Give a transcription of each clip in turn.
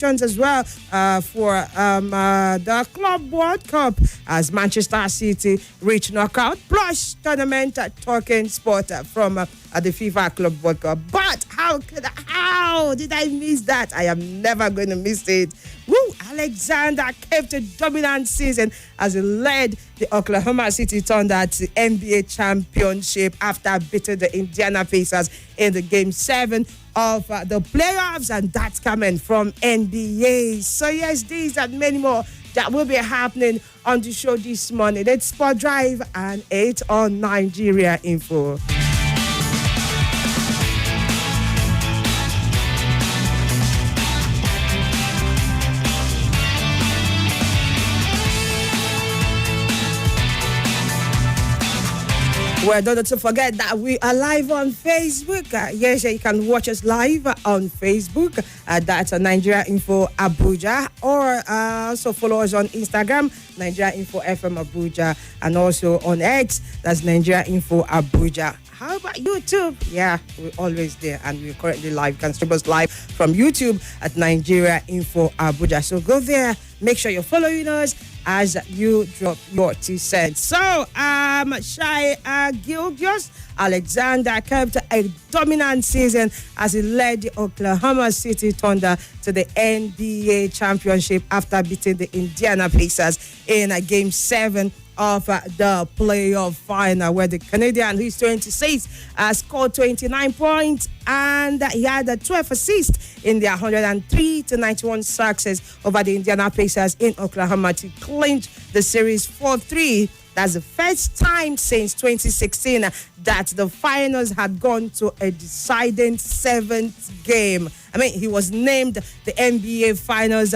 as well for the Club World Cup as Manchester City reach knockout, plus tournament talking sport from the FIFA Club World Cup. But how did I miss that? I am never going to miss it. Woo! Alexander kept a dominant season as he led the Oklahoma City Thunder to NBA championship after beating the Indiana Pacers in the Game 7 of the playoffs, and that's coming from NBA. So yes, these and many more that will be happening on the show this morning. It's Sport Drive and 8 on Nigeria Info. Well, don't forget that we are live on Facebook. Yes, you can watch us live on Facebook. That's Nigeria Info Abuja. Or also follow us on Instagram, Nigeria Info FM Abuja. And also on X, that's Nigeria Info Abuja. How about YouTube? Yeah, we're always there. And we're currently live. You can stream us live from YouTube at Nigeria Info Abuja. So go there. Make sure you're following us as you drop your 2 cents. So, Shai Gilgios Alexander kept a dominant season as he led the Oklahoma City Thunder to the NBA championship after beating the Indiana Pacers in Game 7 of the playoff final, where the Canadian, who's 26, scored 29 points and he had 12 assists in their 103-91 success over the Indiana Pacers in Oklahoma to clinch the series 4-3. That's the first time since 2016 that the finals had gone to a deciding 7th game. I mean, he was named the NBA Finals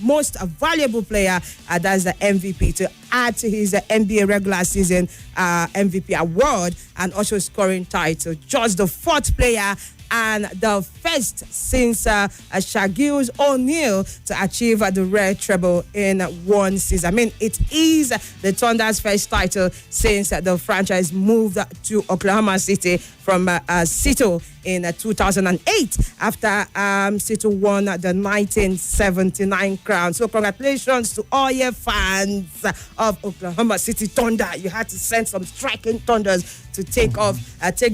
most valuable player. That's the MVP, to add to his NBA regular season MVP award, and also scoring title. Just the 4th player and the first since Shaquille O'Neal to achieve the rare treble in one season. I mean, it is the Thunder's first title since the franchise moved to Oklahoma City from Seattle in 2008 after Seattle won the 1979 crown. So congratulations to all your fans of Oklahoma City Thunder. You had to send some striking thunders to take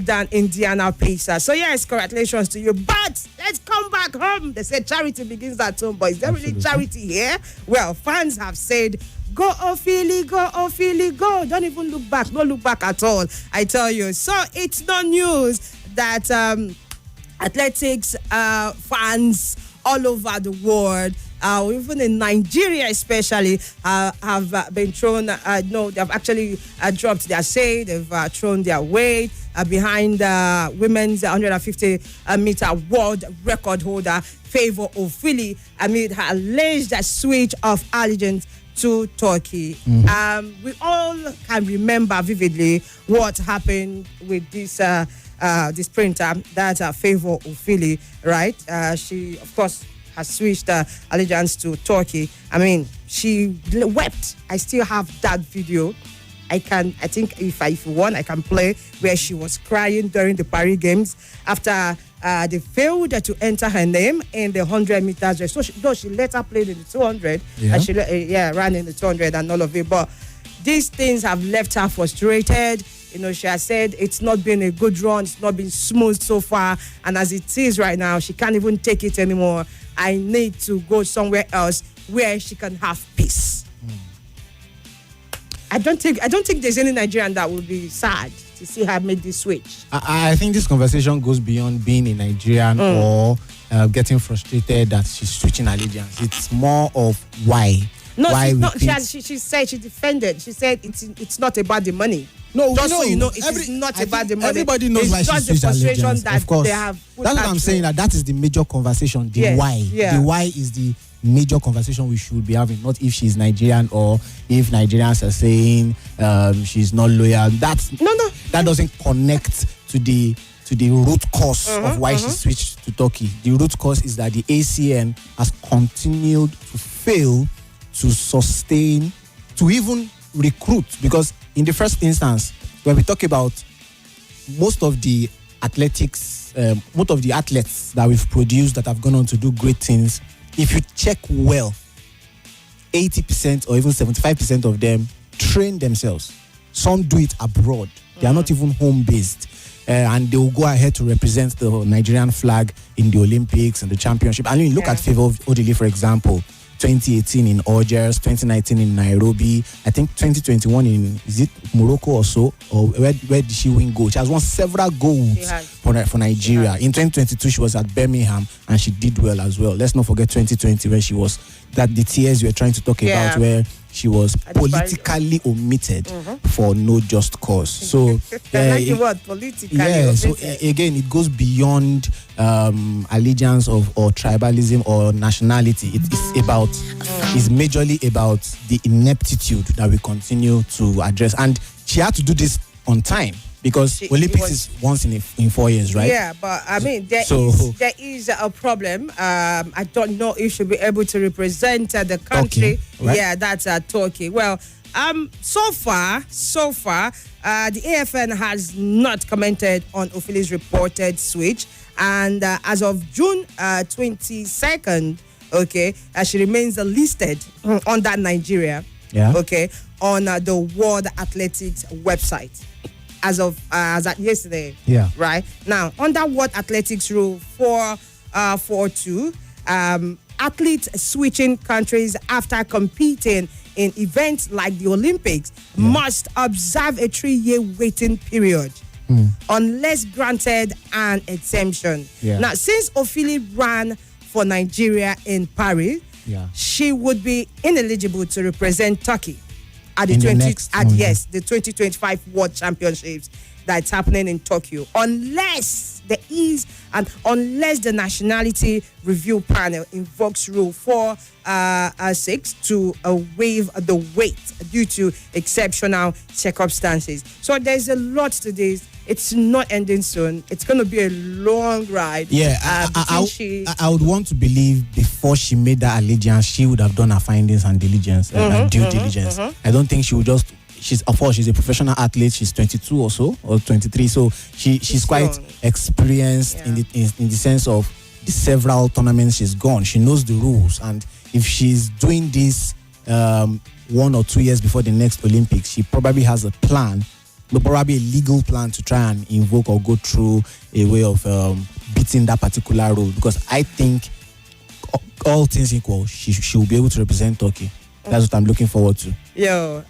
down Indiana Pacers. So yes, congratulations to you. But let's come back home. They said charity begins at home, but is there really charity here? Well, fans have said, go Ofili, go Ofili, go. Don't even look back. Don't look back at all, I tell you. So it's no news that athletics fans all over the world, even in Nigeria especially, have been thrown, they've actually dropped their say, they've thrown their weight behind women's 150-meter world record holder, Favour Ofili, amid her alleged switch of allegiance to Turkey. We all can remember vividly what happened with this sprinter, that's Favour Ofili, right? She, of course, has switched allegiance to Turkey. I mean, she wept. I still have that video. I think if you want, I can play, where she was crying during the Paris Games after they failed to enter her name in the 100 meters race. So she later played in the 200, and she ran in the 200 and all of it. But these things have left her frustrated. You know, she has said it's not been a good run, it's not been smooth so far, and as it is right now, she can't even take it anymore. I need to go somewhere else where she can have peace. I don't think there's any Nigerian that would be sad to see her make this switch. I think this conversation goes beyond being a Nigerian or getting frustrated that she's switching allegiance. It's more of why. No, she said she defended. She said it's not about the money. No, just so you know, it is not about the money. Everybody knows why she switched allegiance. Of course, that's what I'm saying. That is the major conversation. The why. Yeah. The why is the major conversation we should be having. Not if she's Nigerian or if Nigerians are saying she's not loyal. That doesn't connect to the root cause of why she switched to Turkey. The root cause is that the ACN has continued to fail to sustain, to even recruit, because in the first instance, when we talk about most of the athletes that we've produced that have gone on to do great things if you check well, 80% or even 75% of them train themselves. Some do it abroad. They are not even home-based. And they will go ahead to represent the Nigerian flag in the Olympics and the championship. And you look at Favour Ofili, for example, 2018 in Algiers, 2019 in Nairobi, I think 2021 in, is it Morocco or so? Or where did she win gold? She has won several golds for Nigeria. In 2022, she was at Birmingham and she did well as well. Let's not forget 2020 where she was, that the tears we were trying to talk about, where she was politically omitted for no just cause. So, like the word politically omitted. So again, it goes beyond allegiance or tribalism or nationality. It's majorly about the ineptitude that we continue to address. And she had to do this on time, because Olympics is once in 4 years, right? Yeah, but I mean, there is a problem. I don't know if she'll be able to represent the country. Turkey, right? Yeah, that's Turkey. Well, so far, the AFN has not commented on Ofili's reported switch, and as of June 22nd, she remains listed under Nigeria. Yeah. Okay, on the World Athletics website. As at yesterday, right now, under World Athletics Rule 442, athletes switching countries after competing in events like the Olympics must observe a 3-year waiting period, unless granted an exemption. Now, since Ofili ran for Nigeria in Paris, she would be ineligible to represent Turkey at the 2025 World Championships that's happening in Tokyo, unless the Nationality Review Panel invokes Rule 406 to waive the wait due to exceptional circumstances. So there's a lot to this. It's not ending soon. It's going to be a long ride. Yeah, I would want to believe before she made that allegiance, she would have done her findings and diligence, and due diligence. I don't think she would just. She's a professional athlete. She's 22 or so, or 23. So she's quite experienced in the sense of the several tournaments she's gone. She knows the rules, and if she's doing this 1 or 2 years before the next Olympics, she probably has a plan. But probably a legal plan to try and invoke or go through a way of beating that particular rule. Because I think, all things equal, she will be able to represent Turkey. That's what I'm looking forward to.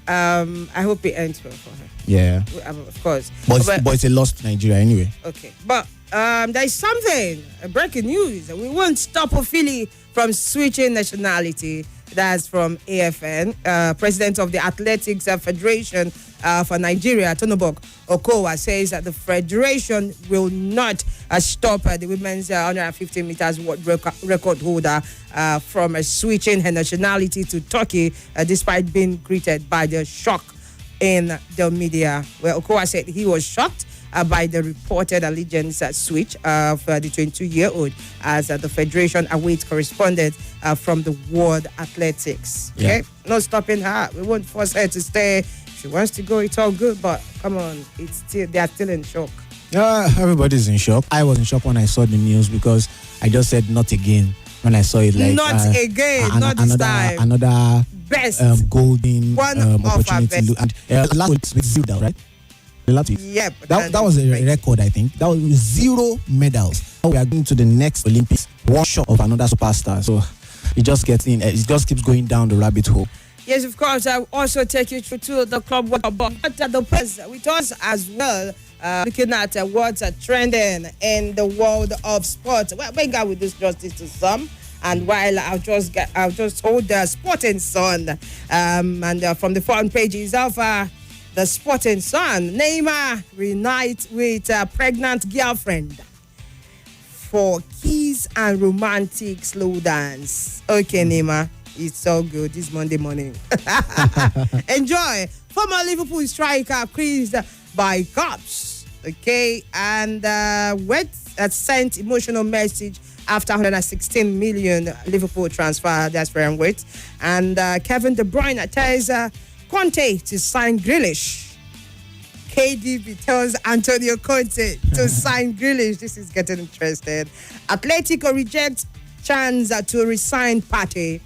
I hope it ends well for her. Yeah. Of course. But it's a loss to Nigeria anyway. Okay. But there's something, breaking news. We won't stop Ofili from switching nationality. That's from AFN. President of the Athletics Federation for Nigeria, Tonobok Okowa, says that the federation will not stop the women's 150 meters world record holder from switching her nationality to Turkey, despite being greeted by the shock in the media. Well, Okowa said he was shocked by the reported allegiance switch of the 22-year-old, as the federation awaits correspondence from the World Athletics. Okay, no stopping her. We won't force her to stay. If she wants to go, it's all good. But come on, they are still in shock. Everybody's in shock. I was in shock when I saw the news, because I just said not again when I saw it. Like not again, not this time. Another best golden opportunity. And last week with Zilda, right? Yep. That was a record, I think. That was 0 medals. Now we are going to the next Olympics, one shot of another superstar. So it just gets in. It just keeps going down the rabbit hole. Yes, of course. I will also take you through to the club but the press with us as well. Looking at what's trending in the world of sports. Well, when God will do justice to some. And while I'll just hold the Sporting Sun, and from the front pages of the Sporting Sun, Neymar reunites with a pregnant girlfriend for kiss and romantic slow dance. Okay, Neymar, it's so good this Monday morning. Enjoy. Former Liverpool striker praised by cops. Okay, and sent emotional message after 116 million Liverpool transfer. That's very great. And Kevin De Bruyne tells Conte to sign Grealish. KDB tells Antonio Conte to sign Grealish. This is getting interesting. Atletico rejects chance to resign party.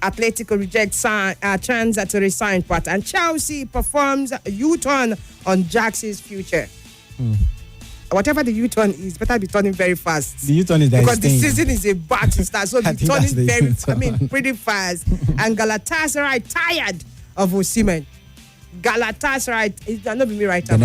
Atletico rejects chance to resign party. And Chelsea performs a U-turn on Jax's future. Whatever the U-turn is, better be turning very fast. The U-turn is because the season is about to start, so be turning pretty fast. And Galatasaray tired of Osimhen. Galatasaray, it's not me right now.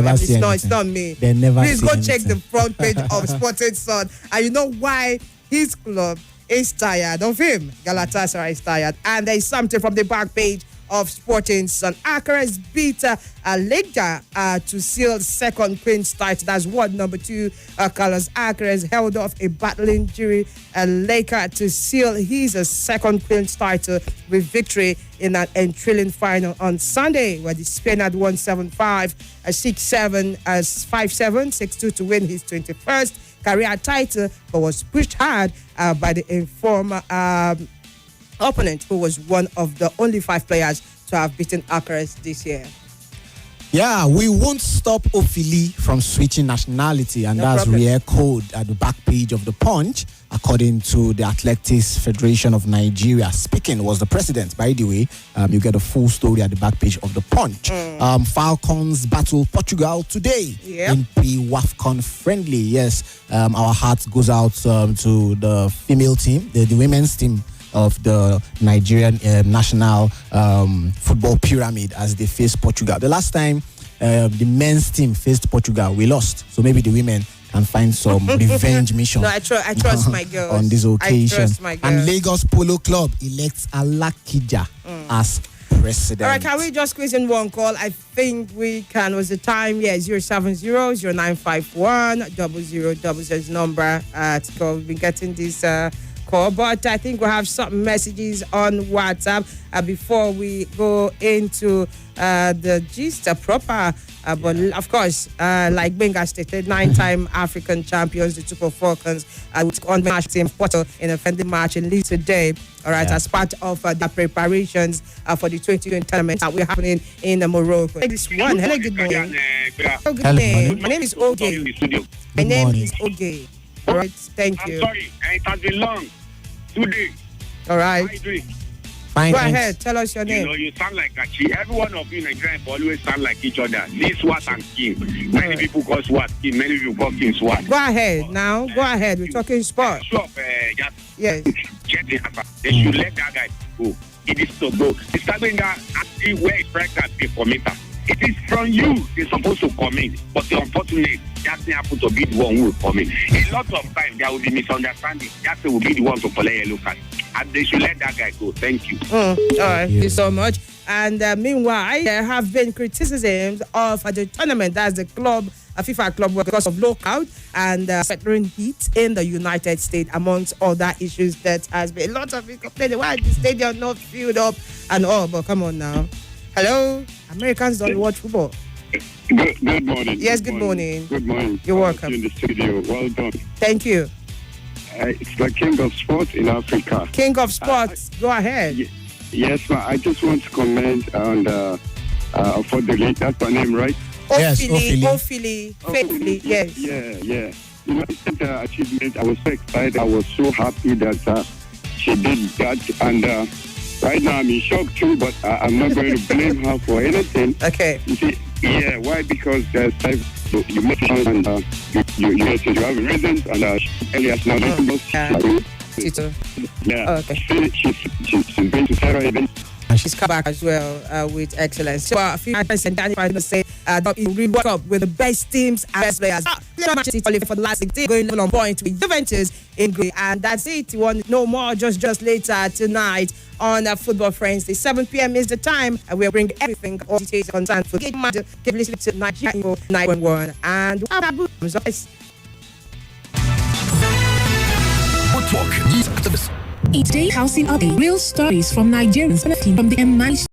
It's not me. They never. Please go check the front page of Sporting Sun, and you know why his club is tired of him. Galatasaray is tired, and there is something from the back page of Sporting Sun. Akeres beat Leicester to seal second Queen's title. That's word number 2. Carlos Akeres held off a battle injury Leicester to seal his second Queen's title with victory in an enthralling final on Sunday, where the Spaniard won 7-5, 6-7, 5-7, 6-2 to win his 21st career title, but was pushed hard by the informer opponent, who was one of the only 5 players to have beaten Akeres this year. Yeah, we won't stop Ofili from switching nationality, and that's re-echoed at the back page of the Punch, according to the Athletics Federation of Nigeria. Speaking was the president, by the way. You get a full story at the back page of the Punch. Falcons battle Portugal today in pre-WAFCON friendly. Yes, our heart goes out to the female team, the women's team of the Nigerian national football pyramid as they face Portugal. The last time the men's team faced Portugal, we lost. So maybe the women can find some revenge mission. No, I trust my girls. On this occasion. I trust my girls. And Lagos Polo Club elects Alakija as president. All right, can we just squeeze in one call? I think we can. Was the time? Yeah, 070-0951-0000 number to call. We've been getting this call, but I think we'll have some messages on WhatsApp before we go into the gist proper. But of course, like Benga stated, 9-time African champions, the Super Falcons, on the match team Porto in a friendly match in Leeds today. All right, as part of the preparations for the 2020 tournament that we're happening in Morocco. This one, hello, good morning. Good morning. My name is Ogechi. My name is Ogechi. All right, thank you. I'm sorry, it has been long. 2 days. All right. Fine, go ahead, tell us your name. You know, you sound like Achi. Every one of you Nigerians always sound like each other. This SWAT and Kim. Many people call SWAT Kim, many people call Kim SWAT. Go ahead now. Go ahead. We're talking sport. Yes. They should let that guy go. It is to go. The starting guy actually where is pregnant before me. It is from you they're supposed to come in, but the unfortunate Jackson happened to be the one who will come in. A lot of times there will be misunderstanding. Jackson will be the one to collect yellow card, and they should let that guy go. Thank you. All right, thank you so much. And meanwhile, there have been criticisms of the tournament. That's the club, a FIFA club, because of lockout and veteran heat in the United States, amongst other issues. That has been a lot of people complaining why the stadium not filled up and all. But come on now. Hello, Americans don't watch football. Good morning. Yes, good morning. Good morning. You're welcome. In the studio, well done. Thank you. It's the king of sports in Africa. King of sports, go ahead. Yes, but I just want to comment on for the late. That's my name, right? Ofili, faithfully, yes. Yeah. You know, it's an achievement. I was so excited. I was so happy that she did that, and. Right now, I'm in shock too, but I'm not going to blame her for anything. Okay. You see, why? Because there's time you mentioned and you have reasons and Elias now okay. She's been to several events. She's come back as well with excellence. So, a few times and Danny to say that he really work up with the best teams and best players. Manchester City for the last 6 days, going level on point with Juventus in Greece, and that's it. You want no more just later tonight on Football Friends. The 7 p.m. is the time, and we'll bring everything all details concerned for give listening to Nigeria Info 911 and Each day housing update, real stories from Nigerians benefiting from the M9